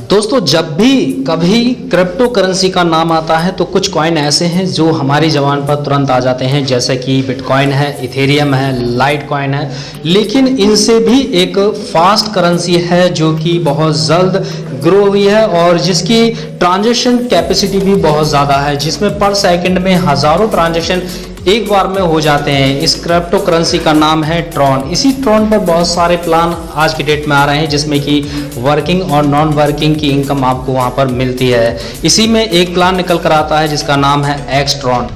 दोस्तों जब भी कभी क्रिप्टो करेंसी का नाम आता है तो कुछ कॉइन ऐसे हैं जो हमारी ज़बान पर तुरंत आ जाते हैं, जैसे कि बिटकॉइन है, इथेरियम है, लाइट कॉइन है। लेकिन इनसे भी एक फास्ट करेंसी है जो कि बहुत जल्द ग्रो हुई है और जिसकी ट्रांजैक्शन कैपेसिटी भी बहुत ज़्यादा है, जिसमें पर सेकंड में हज़ारों ट्रांजैक्शन एक बार में हो जाते हैं। इस क्रिप्टो करेंसी का नाम है ट्रॉन। इसी ट्रॉन पर बहुत सारे प्लान आज की डेट में आ रहे हैं, जिसमें कि वर्किंग और नॉन वर्किंग की इनकम आपको वहां पर मिलती है। इसी में एक प्लान निकल कर आता है जिसका नाम है एक्स ट्रॉन।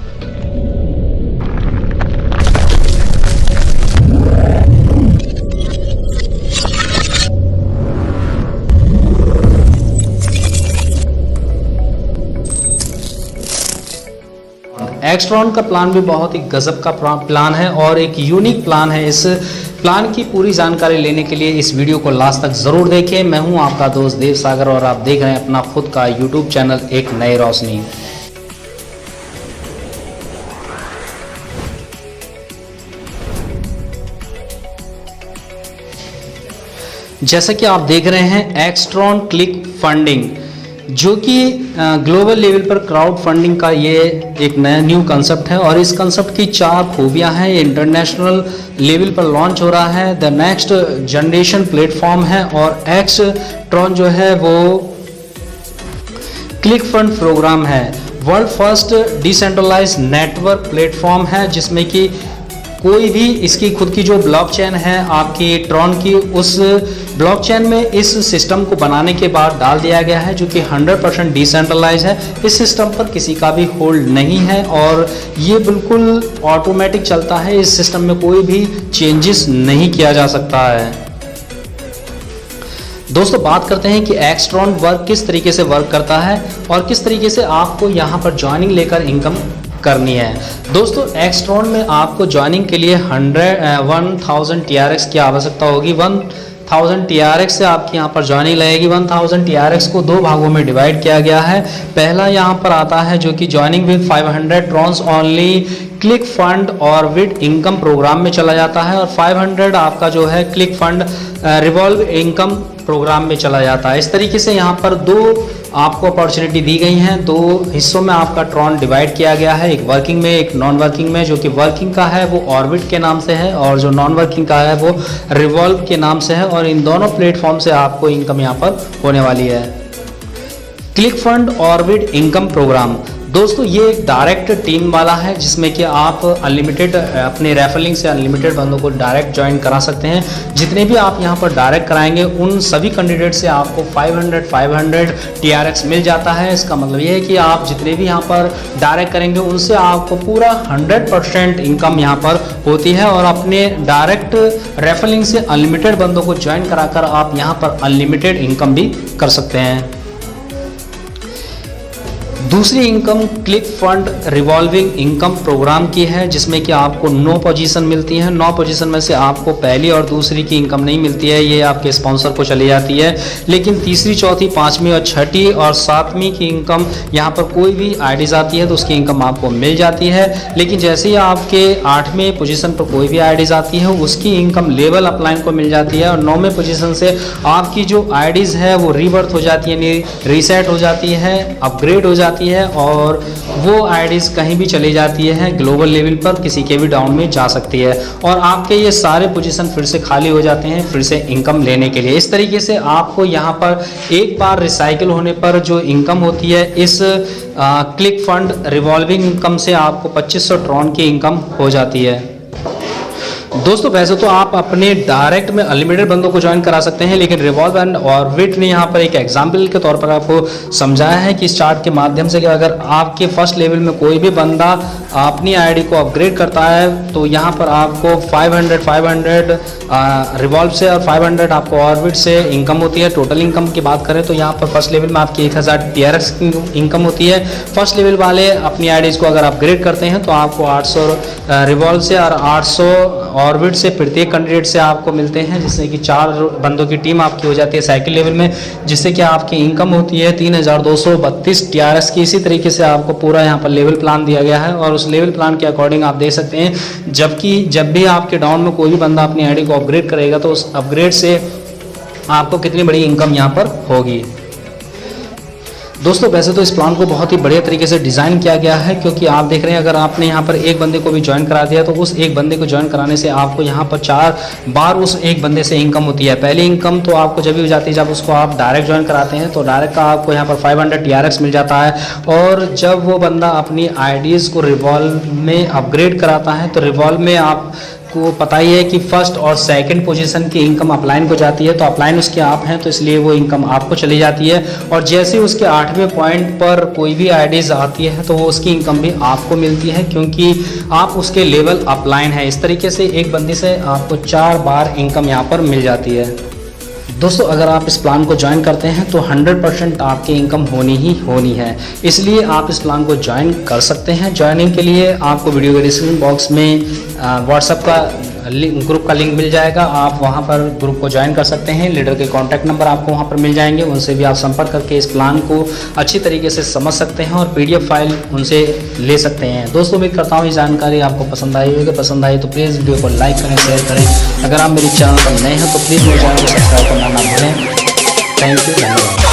एक्सट्रॉन का प्लान भी बहुत ही गजब का प्लान है और एक यूनिक प्लान है। इस प्लान की पूरी जानकारी लेने के लिए इस वीडियो को लास्ट तक ज़रूर देखें। मैं हूं आपका दोस्त देव सागर और आप देख रहे हैं अपना खुद का यूट्यूब चैनल एक नई रोशनी। जैसा कि आप देख रहे हैं एक्सट्रॉन क्लिक फंडिंग, जो कि ग्लोबल लेवल पर क्राउड फंडिंग का ये एक नया न्यू कंसेप्ट है और इस कंसेप्ट की 4 खूबियां हैं। ये इंटरनेशनल लेवल पर लॉन्च हो रहा है, द नेक्स्ट जनरेशन प्लेटफॉर्म है और एक्सट्रॉन जो है वो क्लिक फंड प्रोग्राम है। World first decentralised network platform है, जिसमें कि कोई भी इसकी खुद की जो ब्लॉकचेन है आपकी ट्रॉन की, उस ब्लॉकचेन में इस सिस्टम को बनाने के बाद डाल दिया गया है, जो कि 100% डिसेंट्रलाइज है। इस सिस्टम पर किसी का भी होल्ड नहीं है और ये बिल्कुल ऑटोमेटिक चलता है। इस सिस्टम में कोई भी चेंजेस नहीं किया जा सकता है। दोस्तों बात करते हैं कि एक्सट्रॉन वर्क किस तरीके से वर्क करता है और किस तरीके से आपको यहाँ पर ज्वाइनिंग लेकर इनकम करनी है। दोस्तों एक्सट्रॉन में आपको ज्वाइनिंग के लिए 1000 TRX की आवश्यकता होगी। 1000 TRX से आपकी यहाँ पर ज्वाइनिंग लगेगी। 1000 TRX को 2 भागों में डिवाइड किया गया है। पहला यहाँ पर आता है जो कि ज्वाइनिंग विद 500 ट्रॉन्स ओनली क्लिक फंड और विद इनकम प्रोग्राम में चला जाता है और 500 आपका जो है click fund revolve income program में चला जाता है। इस तरीके से यहाँ पर 2 आपको अपॉर्चुनिटी दी गई हैं। 2 हिस्सों में आपका ट्रॉन डिवाइड किया गया है, एक वर्किंग में एक नॉन वर्किंग में। जो कि वर्किंग का है वो ऑर्बिट के नाम से है और जो नॉन वर्किंग का है वो रिवॉल्व के नाम से है और इन दोनों प्लेटफॉर्म से आपको इनकम यहाँ पर होने वाली है। Click fund orbit income program दोस्तों ये एक डायरेक्ट टीम वाला है, जिसमें कि आप अनलिमिटेड अपने रेफरलिंग से अनलिमिटेड बंदों को डायरेक्ट ज्वाइन करा सकते हैं। जितने भी आप यहाँ पर डायरेक्ट कराएंगे उन सभी कैंडिडेट से आपको 500 TRX मिल जाता है। इसका मतलब ये है कि आप जितने भी यहाँ पर डायरेक्ट करेंगे उनसे आपको पूरा 100% इनकम यहाँ पर होती है और अपने डायरेक्ट रेफरलिंग से अनलिमिटेड बंदों को ज्वाइन कराकर आप यहाँ पर अनलिमिटेड इनकम भी कर सकते हैं। दूसरी income click fund revolving income program की है, जिसमें कि आपको 9 पोजीशन मिलती हैं। 9 पोजीशन में से आपको पहली और दूसरी की इनकम नहीं मिलती है, ये आपके स्पॉन्सर को चली जाती है। लेकिन तीसरी, चौथी, 5वीं और 6ठी और 7वीं की इनकम यहाँ पर कोई भी आईडीज आती है तो उसकी इनकम आपको मिल जाती है। लेकिन जैसे ही आपके 8वें पोजीशन पर कोई भी आईडीज आती है उसकी इनकम लेवल अपलाइन को मिल जाती है और 9वें पोजीशन से आपकी जो आईडीज है वो रीबर्थ हो जाती है, रीसेट हो जाती है, अपग्रेड हो जाती है और वो आईडीज कहीं भी चली जाती है, ग्लोबल लेवल पर किसी के भी डाउन में जा सकती है और आपके ये सारे पोजीशन फिर से खाली हो जाते हैं फिर से इनकम लेने के लिए। इस तरीके से आपको यहाँ पर एक बार रिसाइकिल होने पर जो इनकम होती है इस क्लिक फंड रिवॉल्विंग इनकम से आपको 2500 ट्रॉन की इनकम हो जाती है। दोस्तों वैसे तो आप अपने डायरेक्ट में अनलिमिटेड बंदों को ज्वाइन करा सकते हैं, लेकिन रिवॉल्व एंड ऑर्बिट ने यहाँ पर एक एग्जाम्पल के तौर पर आपको समझाया है कि इस चार्ट के माध्यम से कि अगर आपके फर्स्ट लेवल में कोई भी बंदा अपनी आईडी को अपग्रेड करता है तो यहाँ पर आपको 500 रिवॉल्व से और 500 आपको ऑर्बिट से इनकम होती है। टोटल इनकम की बात करें तो यहाँ पर फर्स्ट लेवल में आपकी 1000 TRX की इनकम होती है। फर्स्ट लेवल वाले अपनी आईडीज को अगर अपग्रेड करते हैं तो आपको 800 रिवॉल्व से और 800 ऑर्बिट से प्रत्येक कैंडिडेट से आपको मिलते हैं, जिससे कि 4 बंदों की टीम आपकी हो जाती है साइकिल लेवल में, जिससे कि आपकी इनकम होती है 3232 TRX की। इसी तरीके से आपको पूरा यहाँ पर लेवल प्लान दिया गया है और उस लेवल प्लान के अकॉर्डिंग आप देख सकते हैं जब भी आपके डाउन में कोई भी बंदा अपनी आईडी को अपग्रेड करेगा तो उस अपग्रेड से आपको कितनी बड़ी इनकम यहाँ पर होगी। दोस्तों वैसे तो इस प्लान को बहुत ही बढ़िया तरीके से डिज़ाइन किया गया है, क्योंकि आप देख रहे हैं अगर आपने यहाँ पर एक बंदे को भी ज्वाइन करा दिया तो उस एक बंदे को ज्वाइन कराने से आपको यहाँ पर 4 बार उस एक बंदे से इनकम होती है। पहली इनकम तो आपको जब भी हो जाती है जब उसको आप डायरेक्ट ज्वाइन कराते हैं, तो डायरेक्ट का आपको यहाँ पर 500 TRX मिल जाता है। और जब वो बंदा अपनी आईडीज़ को रिवॉल्व में अपग्रेड कराता है, तो रिवॉल्व में आप को पता ही है कि फर्स्ट और सेकंड पोजीशन की इनकम अपलाइन को जाती है, तो अपलाइन उसके आप हैं तो इसलिए वो इनकम आपको चली जाती है। और जैसे उसके 8वें पॉइंट पर कोई भी आईडीज आती है तो वो उसकी इनकम भी आपको मिलती है, क्योंकि आप उसके लेवल अपलाइन है। इस तरीके से एक बंदे से आपको 4 बार इनकम यहाँ पर मिल जाती है। दोस्तों अगर आप इस प्लान को ज्वाइन करते हैं तो 100% आपकी इनकम होनी ही होनी है, इसलिए आप इस प्लान को ज्वाइन कर सकते हैं। ज्वाइनिंग के लिए आपको वीडियो के डिस्क्रिप्शन बॉक्स में व्हाट्सएप का ग्रुप का लिंक मिल जाएगा, आप वहां पर ग्रुप को ज्वाइन कर सकते हैं। लीडर के कॉन्टैक्ट नंबर आपको वहां पर मिल जाएंगे, उनसे भी आप संपर्क करके इस प्लान को अच्छी तरीके से समझ सकते हैं और PDF फाइल उनसे ले सकते हैं। दोस्तों उम्मीद करता हूँ ये जानकारी आपको पसंद आई होगी। पसंद आई तो प्लीज़ वीडियो को लाइक करें, शेयर करें। अगर आप मेरे चैनल पर नए हैं तो प्लीज़ मेरे चैनल को सब्सक्राइब करना ना भूलें। थैंक यू, धन्यवाद।